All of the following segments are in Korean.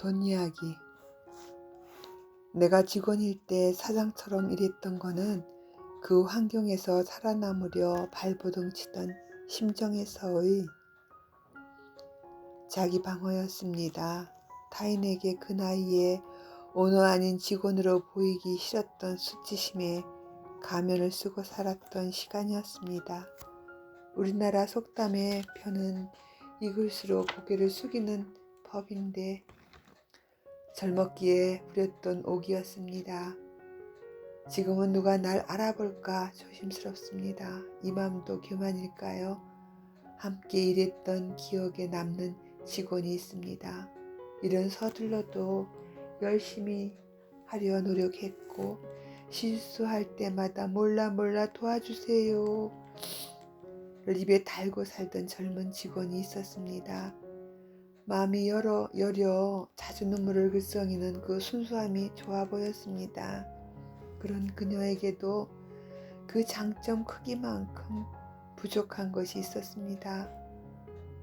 돈 이야기. 내가 직원일 때 사장처럼 일했던 거는 그 환경에서 살아남으려 발버둥 치던 심정에서의 자기 방어였습니다. 타인에게 그 나이에 오너 아닌 직원으로 보이기 싫었던 수치심에 가면을 쓰고 살았던 시간이었습니다. 우리나라 속담의 편은 익을수록 고개를 숙이는 법인데 젊었기에 부렸던 옥이었습니다. 지금은 누가 날 알아볼까 조심스럽습니다. 이 맘도 교만일까요? 함께 일했던 기억에 남는 직원이 있습니다. 일은 서둘러도 열심히 하려 노력했고 실수할 때마다 몰라 도와주세요 입에 달고 살던 젊은 직원이 있었습니다. 마음이 여려 자주 눈물을 글썽이는 그 순수함이 좋아 보였습니다. 그런 그녀에게도 그 장점 크기만큼 부족한 것이 있었습니다.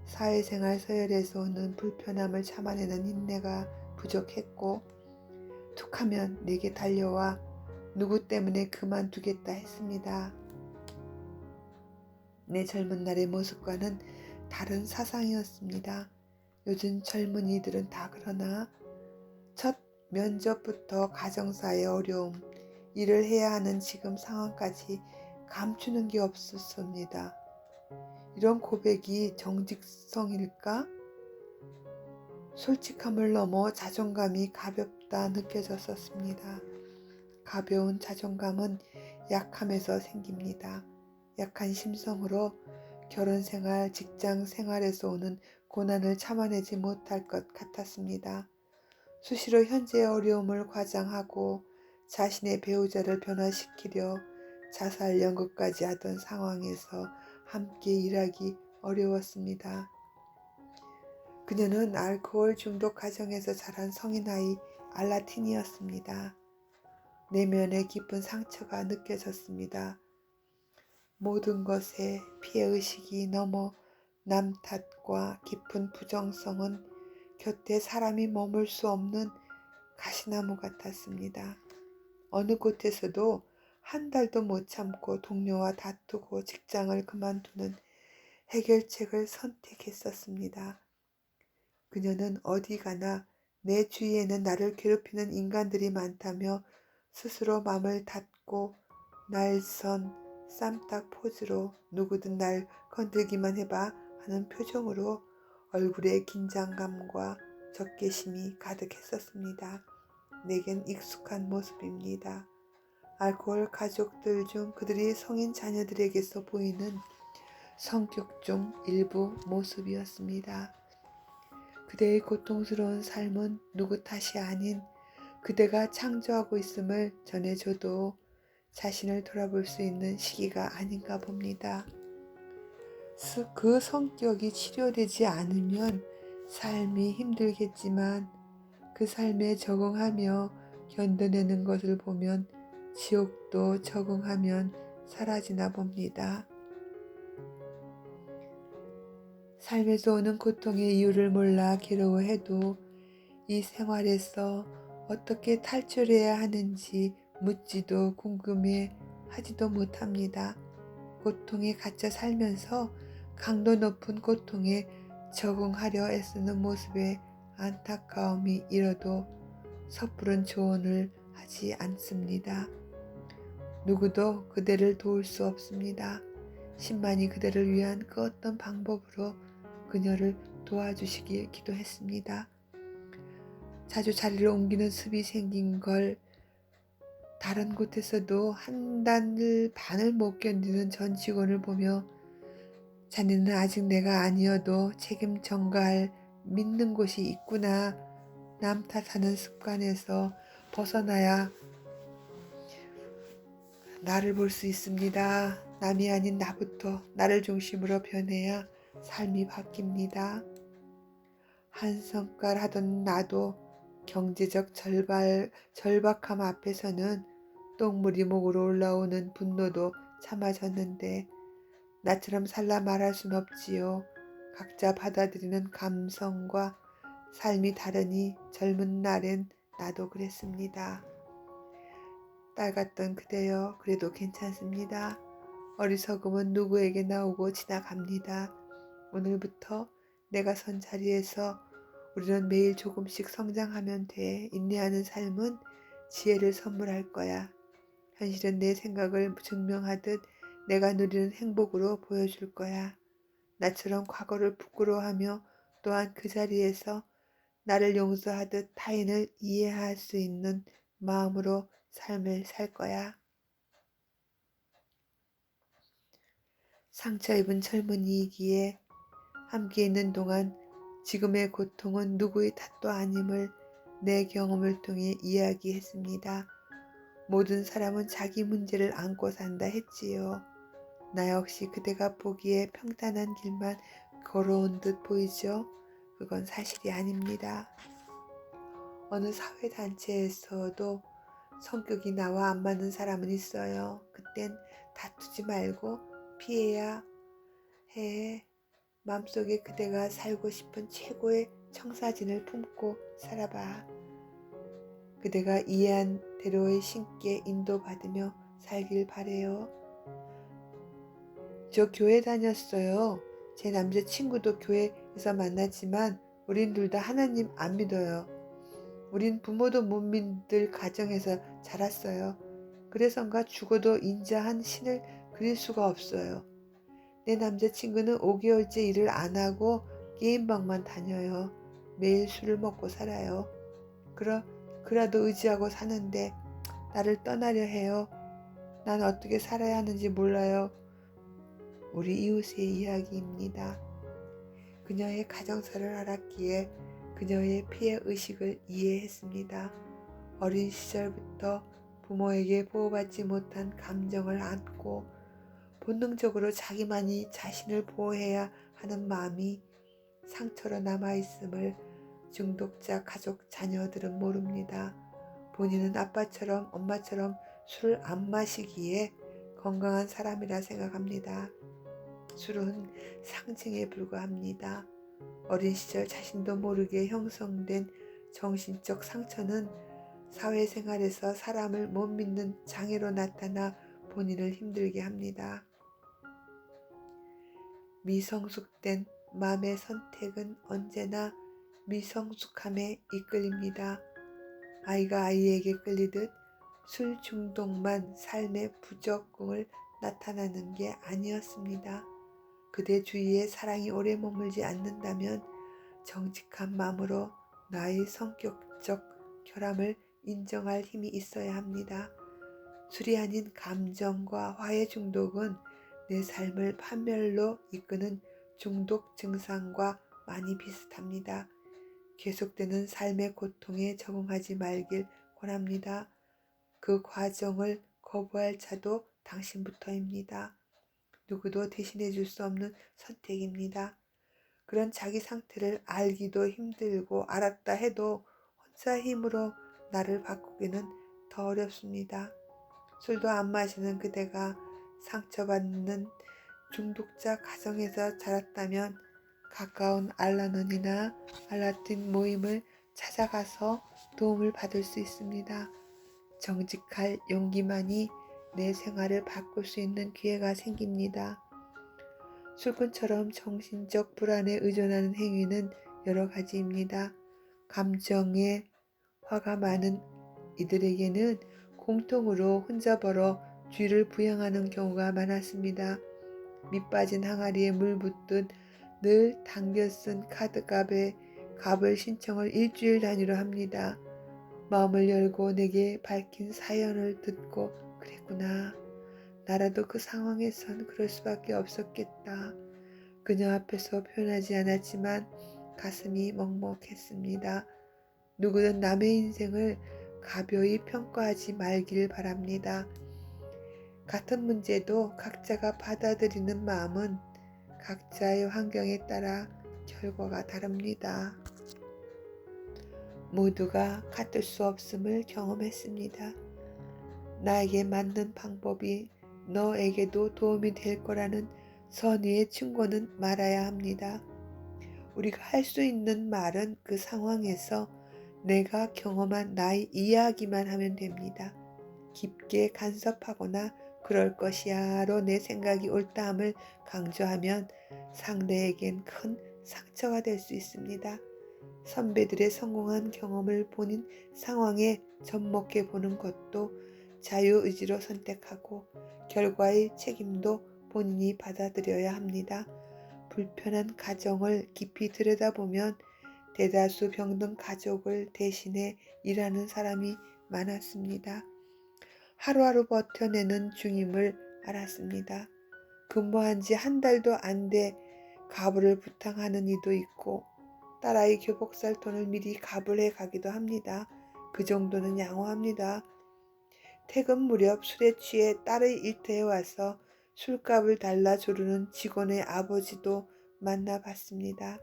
사회생활 서열에서 오는 불편함을 참아내는 인내가 부족했고 툭하면 내게 달려와 누구 때문에 그만두겠다 했습니다. 내 젊은 날의 모습과는 다른 사상이었습니다. 요즘 젊은이들은 다 그러나 첫 면접부터 가정사의 어려움, 일을 해야 하는 지금 상황까지 감추는 게 없었습니다. 이런 고백이 정직성일까? 솔직함을 넘어 자존감이 가볍다 느껴졌었습니다. 가벼운 자존감은 약함에서 생깁니다. 약한 심성으로 결혼생활, 직장생활에서 오는 고난을 참아내지 못할 것 같았습니다. 수시로 현재의 어려움을 과장하고 자신의 배우자를 변화시키려 자살 연극까지 하던 상황에서 함께 일하기 어려웠습니다. 그녀는 알코올 중독 가정에서 자란 성인 아이 알라틴이었습니다. 내면의 깊은 상처가 느껴졌습니다. 모든 것에 피해의식이 넘어 남 탓과 깊은 부정성은 곁에 사람이 머물 수 없는 가시나무 같았습니다. 어느 곳에서도 한 달도 못 참고 동료와 다투고 직장을 그만두는 해결책을 선택했었습니다. 그녀는 어디 가나 내 주위에는 나를 괴롭히는 인간들이 많다며 스스로 맘을 닫고 날선 쌈딱 포즈로 누구든 날 건들기만 해봐 하는 표정으로 얼굴에 긴장감과 적개심이 가득했었습니다. 내겐 익숙한 모습입니다. 알코올 가족들 중 그들이 성인 자녀들에게서 보이는 성격 중 일부 모습이었습니다. 그대의 고통스러운 삶은 누구 탓이 아닌 그대가 창조하고 있음을 전해줘도 자신을 돌아볼 수 있는 시기가 아닌가 봅니다. 그 성격이 치료되지 않으면 삶이 힘들겠지만 그 삶에 적응하며 견뎌내는 것을 보면 지옥도 적응하면 사라지나 봅니다. 삶에서 오는 고통의 이유를 몰라 괴로워해도 이 생활에서 어떻게 탈출해야 하는지 묻지도 궁금해 하지도 못합니다. 고통에 갇혀 살면서 강도 높은 고통에 적응하려 애쓰는 모습에 안타까움이 일어도 섣부른 조언을 하지 않습니다. 누구도 그대를 도울 수 없습니다. 신만이 그대를 위한 그 어떤 방법으로 그녀를 도와주시길 기도했습니다. 자주 자리를 옮기는 습이 생긴 걸 다른 곳에서도 한 달을 반을 못 견디는 전 직원을 보며 자네는 아직 내가 아니어도 책임 전가할 믿는 곳이 있구나. 남 탓하는 습관에서 벗어나야 나를 볼 수 있습니다. 남이 아닌 나부터 나를 중심으로 변해야 삶이 바뀝니다. 한성깔 하던 나도 경제적 절박함 앞에서는 똥물이 목으로 올라오는 분노도 참아졌는데 나처럼 살라 말할 순 없지요. 각자 받아들이는 감성과 삶이 다르니 젊은 날엔 나도 그랬습니다. 딸 같던 그대여 그래도 괜찮습니다. 어리석음은 누구에게나 오고 지나갑니다. 오늘부터 내가 선 자리에서 우리는 매일 조금씩 성장하면 돼. 인내하는 삶은 지혜를 선물할 거야. 현실은 내 생각을 증명하듯 내가 누리는 행복으로 보여줄 거야. 나처럼 과거를 부끄러워하며 또한 그 자리에서 나를 용서하듯 타인을 이해할 수 있는 마음으로 삶을 살 거야. 상처 입은 젊은이이기에 함께 있는 동안 지금의 고통은 누구의 탓도 아님을 내 경험을 통해 이야기했습니다. 모든 사람은 자기 문제를 안고 산다 했지요. 나 역시 그대가 보기에 평탄한 길만 걸어온 듯 보이죠? 그건 사실이 아닙니다. 어느 사회단체에서도 성격이 나와 안 맞는 사람은 있어요. 그땐 다투지 말고 피해야 해. 마음속에 그대가 살고 싶은 최고의 청사진을 품고 살아봐. 그대가 이해한 대로의 신께 인도받으며 살길 바래요. 저 교회 다녔어요. 제 남자친구도 교회에서 만났지만 우린 둘 다 하나님 안 믿어요. 우린 부모도 못 믿을 가정에서 자랐어요. 그래서인가 죽어도 인자한 신을 그릴 수가 없어요. 내 남자친구는 5개월째 일을 안 하고 게임방만 다녀요. 매일 술을 먹고 살아요. 그라도 의지하고 사는데 나를 떠나려 해요. 난 어떻게 살아야 하는지 몰라요. 우리 이웃의 이야기입니다. 그녀의 가정사를 알았기에 그녀의 피해의식을 이해했습니다. 어린 시절부터 부모에게 보호받지 못한 감정을 안고 본능적으로 자기만이 자신을 보호해야 하는 마음이 상처로 남아있음을 중독자 가족 자녀들은 모릅니다. 본인은 아빠처럼 엄마처럼 술을 안 마시기에 건강한 사람이라 생각합니다. 술은 상징에 불과합니다. 어린 시절 자신도 모르게 형성된 정신적 상처는 사회생활에서 사람을 못 믿는 장애로 나타나 본인을 힘들게 합니다. 미성숙된 마음의 선택은 언제나 미성숙함에 이끌립니다. 아이가 아이에게 끌리듯 술 중독만 삶의 부적응을 나타나는 게 아니었습니다. 그대 주위에 사랑이 오래 머물지 않는다면 정직한 마음으로 나의 성격적 결함을 인정할 힘이 있어야 합니다. 술이 아닌 감정과 화해 중독은 내 삶을 판멸로 이끄는 중독 증상과 많이 비슷합니다. 계속되는 삶의 고통에 적응하지 말길 권합니다. 그 과정을 거부할 차도 당신부터입니다. 누구도 대신해 줄 수 없는 선택입니다. 그런 자기 상태를 알기도 힘들고 알았다 해도 혼자 힘으로 나를 바꾸기는 더 어렵습니다. 술도 안 마시는 그대가 상처받는 중독자 가정에서 자랐다면 가까운 알라논이나 알라틴 모임을 찾아가서 도움을 받을 수 있습니다. 정직할 용기만이 내 생활을 바꿀 수 있는 기회가 생깁니다. 술꾼처럼 정신적 불안에 의존하는 행위는 여러 가지입니다. 감정에 화가 많은 이들에게는 공통으로 혼자 벌어 쥐를 부양하는 경우가 많았습니다. 밑 빠진 항아리에 물 붓듯 늘 당겨 쓴 카드값에 값을 신청을 일주일 단위로 합니다. 마음을 열고 내게 밝힌 사연을 듣고 그랬구나. 나라도 그 상황에선 그럴 수밖에 없었겠다. 그녀 앞에서 표현하지 않았지만 가슴이 먹먹했습니다. 누구든 남의 인생을 가벼이 평가하지 말길 바랍니다. 같은 문제도 각자가 받아들이는 마음은 각자의 환경에 따라 결과가 다릅니다. 모두가 같을 수 없음을 경험했습니다. 나에게 맞는 방법이 너에게도 도움이 될 거라는 선의의 충고는 말아야 합니다. 우리가 할 수 있는 말은 그 상황에서 내가 경험한 나의 이야기만 하면 됩니다. 깊게 간섭하거나 그럴 것이야로 내 생각이 옳다함을 강조하면 상대에겐 큰 상처가 될 수 있습니다. 선배들의 성공한 경험을 본인 상황에 접목해 보는 것도 자유의지로 선택하고 결과의 책임도 본인이 받아들여야 합니다. 불편한 가정을 깊이 들여다보면 대다수 병든 가족을 대신해 일하는 사람이 많았습니다. 하루하루 버텨내는 중임을 알았습니다. 근무한 지 한 달도 안 돼 가부를 부탁하는 이도 있고 딸아이 교복살 돈을 미리 가불해 가기도 합니다. 그 정도는 양호합니다. 퇴근 무렵 술에 취해 딸의 일터에 와서 술값을 달라 조르는 직원의 아버지도 만나봤습니다.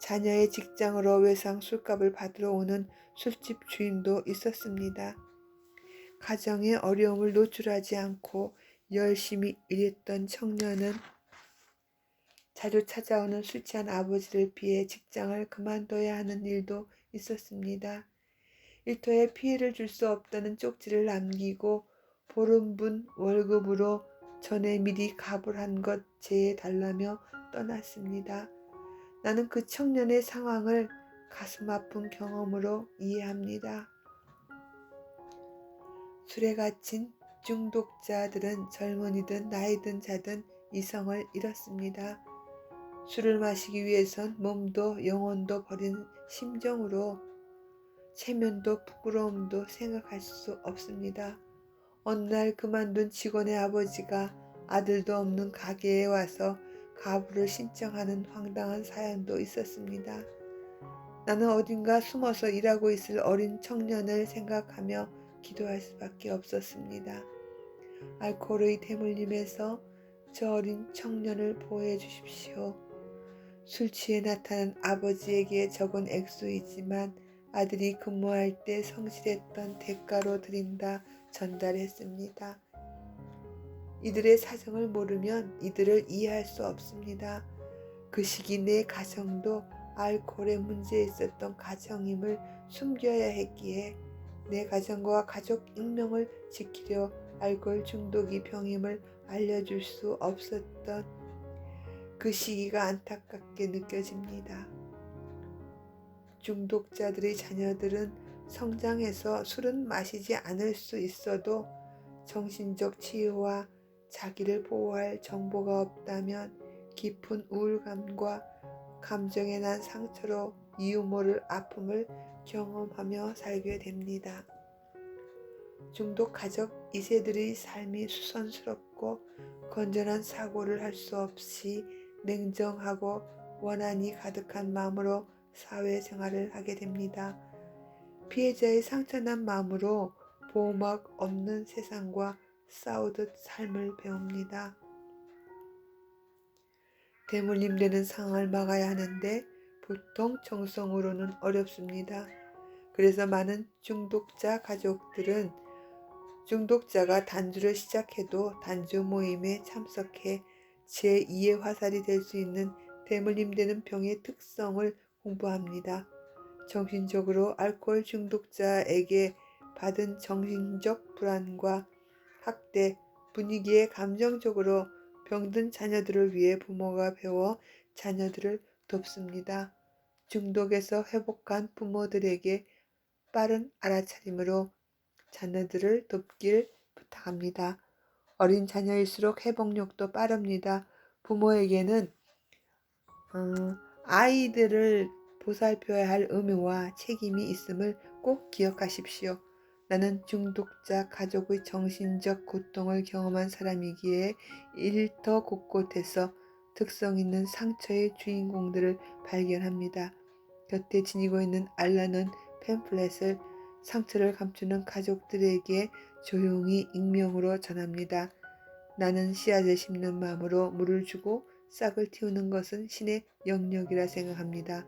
자녀의 직장으로 외상 술값을 받으러 오는 술집 주인도 있었습니다. 가정의 어려움을 노출하지 않고 열심히 일했던 청년은 자주 찾아오는 술 취한 아버지를 피해 직장을 그만둬야 하는 일도 있었습니다. 일터에 피해를 줄 수 없다는 쪽지를 남기고 보름분 월급으로 전에 미리 가불한 것 제해달라며 떠났습니다. 나는 그 청년의 상황을 가슴 아픈 경험으로 이해합니다. 술에 갇힌 중독자들은 젊은이든 나이든 자든 이성을 잃었습니다. 술을 마시기 위해선 몸도 영혼도 버린 심정으로 체면도 부끄러움도 생각할 수 없습니다. 어느 날 그만둔 직원의 아버지가 아들도 없는 가게에 와서 가부를 신청하는 황당한 사연도 있었습니다. 나는 어딘가 숨어서 일하고 있을 어린 청년을 생각하며 기도할 수밖에 없었습니다. 알코올의 대물림에서 저 어린 청년을 보호해 주십시오. 술 취해 나타난 아버지에게 적은 액수이지만 아들이 근무할 때 성실했던 대가로 드린다 전달했습니다. 이들의 사정을 모르면 이들을 이해할 수 없습니다. 그 시기 내 가정도 알코올에 문제 있었던 가정임을 숨겨야 했기에 내 가정과 가족 익명을 지키려 알코올 중독이 병임을 알려줄 수 없었던 그 시기가 안타깝게 느껴집니다. 중독자들의 자녀들은 성장해서 술은 마시지 않을 수 있어도 정신적 치유와 자기를 보호할 정보가 없다면 깊은 우울감과 감정에 난 상처로 이유 모를 아픔을 경험하며 살게 됩니다. 중독 가족 2세들의 삶이 수선스럽고 건전한 사고를 할 수 없이 냉정하고 원한이 가득한 마음으로 사회생활을 하게 됩니다. 피해자의 상처난 마음으로 보호막 없는 세상과 싸우듯 삶을 배웁니다. 대물림되는 상황을 막아야 하는데 보통 정성으로는 어렵습니다. 그래서 많은 중독자 가족들은 중독자가 단주를 시작해도 단주 모임에 참석해 제2의 화살이 될 수 있는 대물림되는 병의 특성을 공부합니다. 정신적으로 알코올 중독자에게 받은 정신적 불안과 학대, 분위기에 감정적으로 병든 자녀들을 위해 부모가 배워 자녀들을 돕습니다. 중독에서 회복한 부모들에게 빠른 알아차림으로 자녀들을 돕길 부탁합니다. 어린 자녀일수록 회복력도 빠릅니다. 부모에게는 아이들을 보살펴야 할 의무와 책임이 있음을 꼭 기억하십시오. 나는 중독자 가족의 정신적 고통을 경험한 사람이기에 일터 곳곳에서 특성 있는 상처의 주인공들을 발견합니다. 곁에 지니고 있는 알라는 팸플렛을 상처를 감추는 가족들에게 조용히 익명으로 전합니다. 나는 씨앗을 심는 마음으로 물을 주고 싹을 틔우는 것은 신의 영역이라 생각합니다.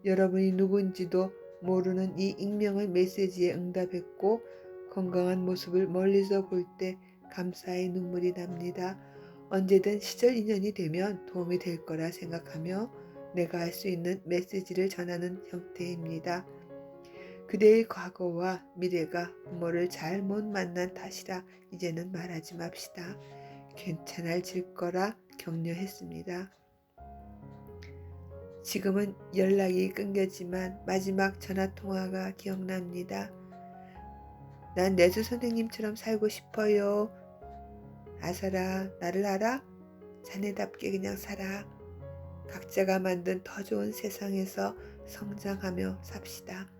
여러분이 누군지도 모르는 이 익명의 메시지에 응답했고 건강한 모습을 멀리서 볼 때 감사의 눈물이 납니다. 언제든 시절 인연이 되면 도움이 될 거라 생각하며 내가 할 수 있는 메시지를 전하는 형태입니다. 그대의 과거와 미래가 부모를 잘못 만난 탓이라 이제는 말하지 맙시다. 괜찮아질 거라 격려했습니다. 지금은 연락이 끊겼지만 마지막 전화통화가 기억납니다. 난 내수 선생님처럼 살고 싶어요. 아서라, 나를 알아? 자네답게 그냥 살아. 각자가 만든 더 좋은 세상에서 성장하며 삽시다.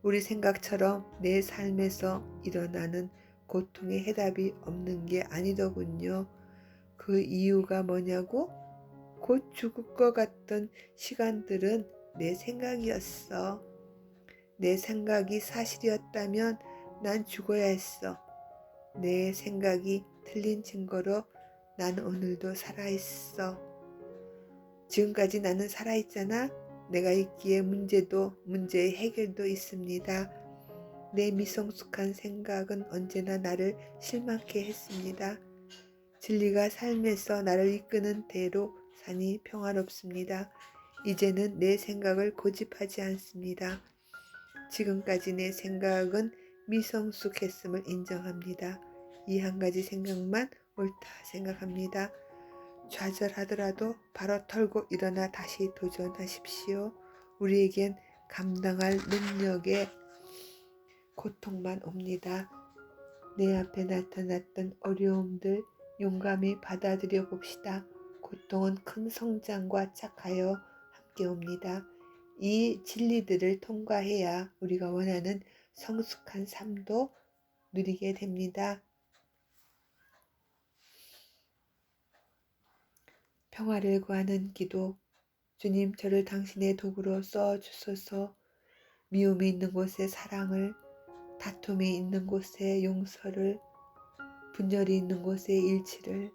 우리 생각처럼 내 삶에서 일어나는 고통의 해답이 없는 게 아니더군요. 그 이유가 뭐냐고? 곧 죽을 것 같던 시간들은 내 생각이었어. 내 생각이 사실이었다면 난 죽어야 했어. 내 생각이 틀린 증거로 난 오늘도 살아있어. 지금까지 나는 살아있잖아. 내가 있기에 문제의 해결도 있습니다. 내 미성숙한 생각은 언제나 나를 실망케 했습니다. 진리가 삶에서 나를 이끄는 대로 사니 평화롭습니다. 이제는 내 생각을 고집하지 않습니다. 지금까지 내 생각은 미성숙했음을 인정합니다. 이 한 가지 생각만 옳다 생각합니다. 좌절하더라도 바로 털고 일어나 다시 도전하십시오. 우리에겐 감당할 능력의 고통만 옵니다. 내 앞에 나타났던 어려움들 용감히 받아들여 봅시다. 고통은 큰 성장과 착하여 함께 옵니다. 이 진리들을 통과해야 우리가 원하는 성숙한 삶도 누리게 됩니다. 평화를 구하는 기도. 주님, 저를 당신의 도구로 써주소서. 미움이 있는 곳에 사랑을, 다툼이 있는 곳에 용서를, 분열이 있는 곳에 일치를,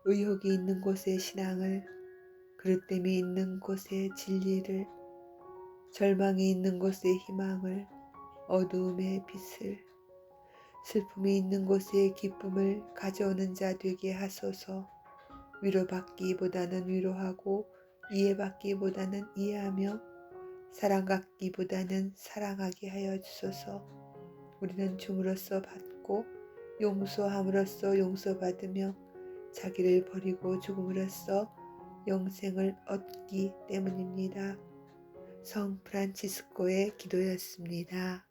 의혹이 있는 곳에 신앙을, 그릇됨이 있는 곳에 진리를, 절망이 있는 곳에 희망을, 어두움의 빛을, 슬픔이 있는 곳에 기쁨을 가져오는 자 되게 하소서. 위로받기보다는 위로하고 이해받기보다는 이해하며 사랑받기보다는 사랑하게 하여 주소서. 우리는 줌으로써 받고 용서함으로써 용서받으며 자기를 버리고 죽음으로써 영생을 얻기 때문입니다. 성 프란치스코의 기도였습니다.